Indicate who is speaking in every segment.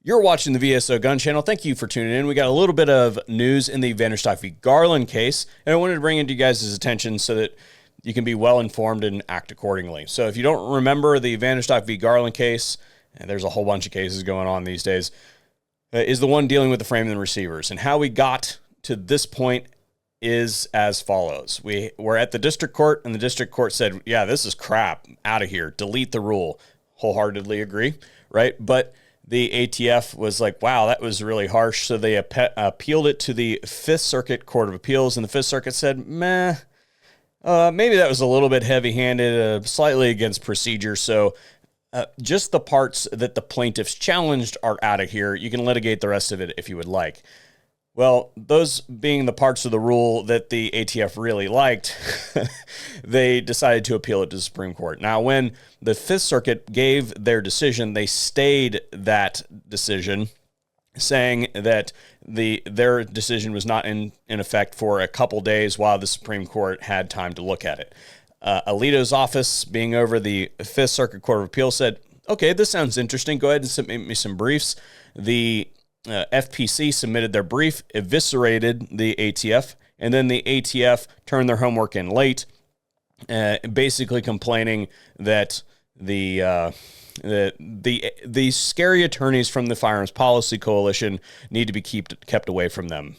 Speaker 1: You're watching the VSO Gun Channel. Thank you for tuning in. We got a little bit of news in the Vanderstok V Garland case, and I wanted to bring it to you guys' attention so that you can be well informed and act accordingly. So if you don't remember the Vanderstok V Garland case, and there's a whole bunch of cases going on these days, is the one dealing with the frame and receivers. And how we got to this point is as follows. We were at the district court, and the district court said, yeah, this is crap, out of here, delete the rule. Wholeheartedly agree, right? But the ATF was like, wow, that was really harsh. So they appealed it to the Fifth Circuit Court of Appeals, and the Fifth Circuit said, meh, maybe that was a little bit heavy-handed, slightly against procedure. So just the parts that the plaintiffs challenged are out of here. You can litigate the rest of it if you would like. Well, those being the parts of the rule that the ATF really liked, they decided to appeal it to the Supreme Court. Now, when the Fifth Circuit gave their decision, they stayed that decision, saying that their decision was not in effect for a couple days while the Supreme Court had time to look at it. Alito's office, being over the Fifth Circuit Court of Appeals, said, okay, this sounds interesting. Go ahead and submit me some briefs. The FPC submitted their brief, eviscerated the ATF, and then the ATF turned their homework in late, basically complaining that the scary attorneys from the Firearms Policy Coalition need to be kept away from them,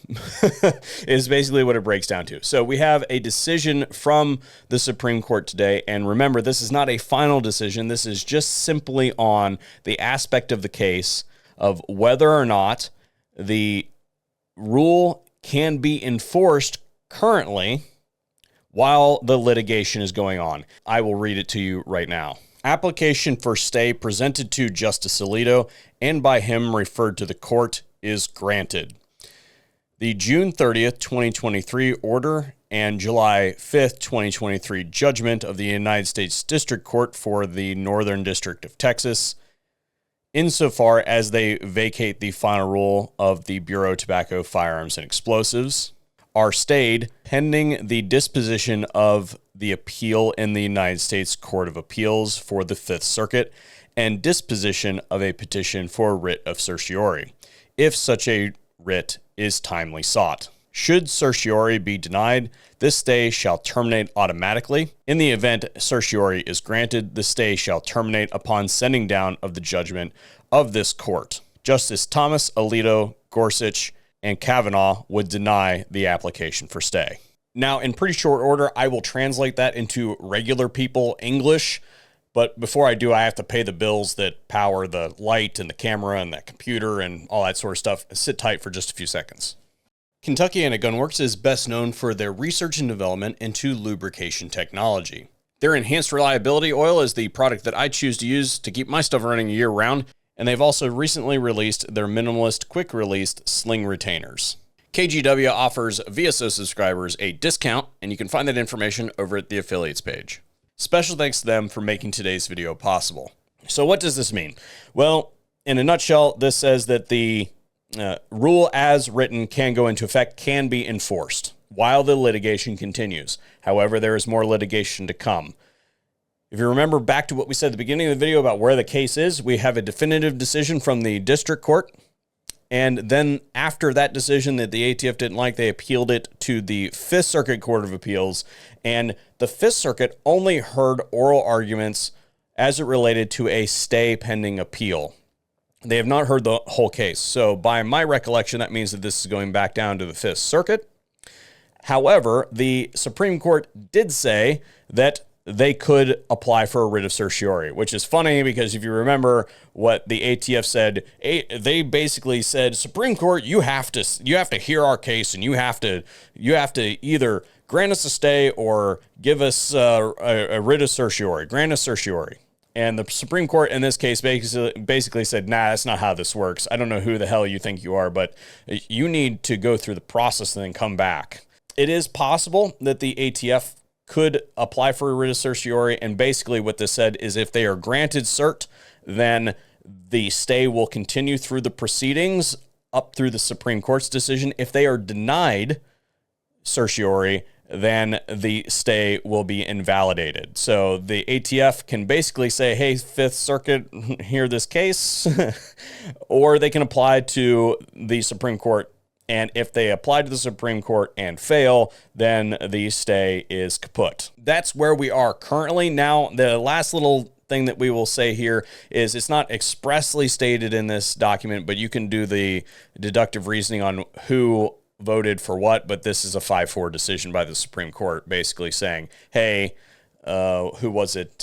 Speaker 1: is basically what it breaks down to. So we have a decision from the Supreme Court today, and remember, this is not a final decision. This is just simply on the aspect of the case of whether or not the rule can be enforced currently while the litigation is going on. I will read it to you right now. Application for stay presented to Justice Alito and by him referred to the court is granted. The June 30th, 2023 order and July 5th, 2023 judgment of the United States District Court for the Northern District of Texas, insofar as they vacate the final rule of the Bureau of Tobacco, Firearms, and Explosives, are stayed pending the disposition of the appeal in the United States Court of Appeals for the Fifth Circuit and disposition of a petition for writ of certiorari, if such a writ is timely sought. Should certiorari be denied, this stay shall terminate automatically. In the event certiorari is granted, the stay shall terminate upon sending down of the judgment of this court. Justice Thomas, Alito, Gorsuch, and Kavanaugh would deny the application for stay. Now, in pretty short order, I will translate that into regular people English, but before I do, I have to pay the bills that power the light and the camera and the computer and all that sort of stuff. Sit tight for just a few seconds. Kentuckiana Gunworks is best known for their research and development into lubrication technology. Their enhanced reliability oil is the product that I choose to use to keep my stuff running year-round, and they've also recently released their minimalist, quick-released sling retainers. KGW offers VSO subscribers a discount, and you can find that information over at the affiliates page. Special thanks to them for making today's video possible. So what does this mean? Well, in a nutshell, this says that the rule as written can go into effect, can be enforced while the litigation continues. However, there is more litigation to come. If you remember back to what we said at the beginning of the video about where the case is, we have a definitive decision from the district court. And then after that decision that the ATF didn't like, they appealed it to the Fifth Circuit Court of Appeals. And the Fifth Circuit only heard oral arguments as it related to a stay pending appeal. They have not heard the whole case. So by my recollection, that means that this is going back down to the Fifth Circuit. However, the Supreme Court did say that they could apply for a writ of certiorari, which is funny because if you remember what the ATF said, they basically said, Supreme Court, you have to hear our case, and you have to either grant us a stay or give us a writ of certiorari, grant us certiorari. And the Supreme Court in this case basically said, nah, that's not how this works. I don't know who the hell you think you are, but you need to go through the process and then come back. It is possible that the ATF could apply for a writ of certiorari, and basically what this said is if they are granted cert, then the stay will continue through the proceedings up through the Supreme Court's decision. If they are denied certiorari, then the stay will be invalidated. So the ATF can basically say, hey, Fifth Circuit, hear this case, or they can apply to the Supreme Court. And if they apply to the Supreme Court and fail, then the stay is kaput. That's where we are currently. Now, the last little thing that we will say here is it's not expressly stated in this document, but you can do the deductive reasoning on who voted for what. But this is a 5-4 decision by the Supreme Court, basically saying, hey, who was it?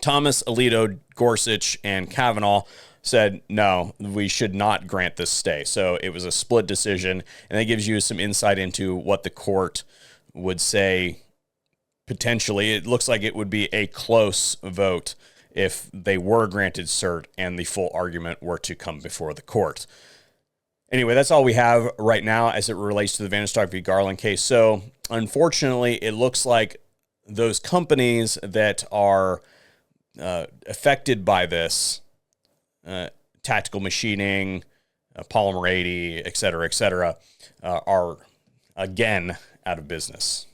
Speaker 1: Thomas, Alito, Gorsuch, and Kavanaugh said, no, we should not grant this stay. So it was a split decision, and that gives you some insight into what the court would say potentially. It looks like it would be a close vote if they were granted cert and the full argument were to come before the court. Anyway, that's all we have right now as it relates to the Vanderstok V Garland case. So unfortunately, it looks like those companies that are affected by this, Tactical Machining, Polymer 80, et cetera, are again out of business.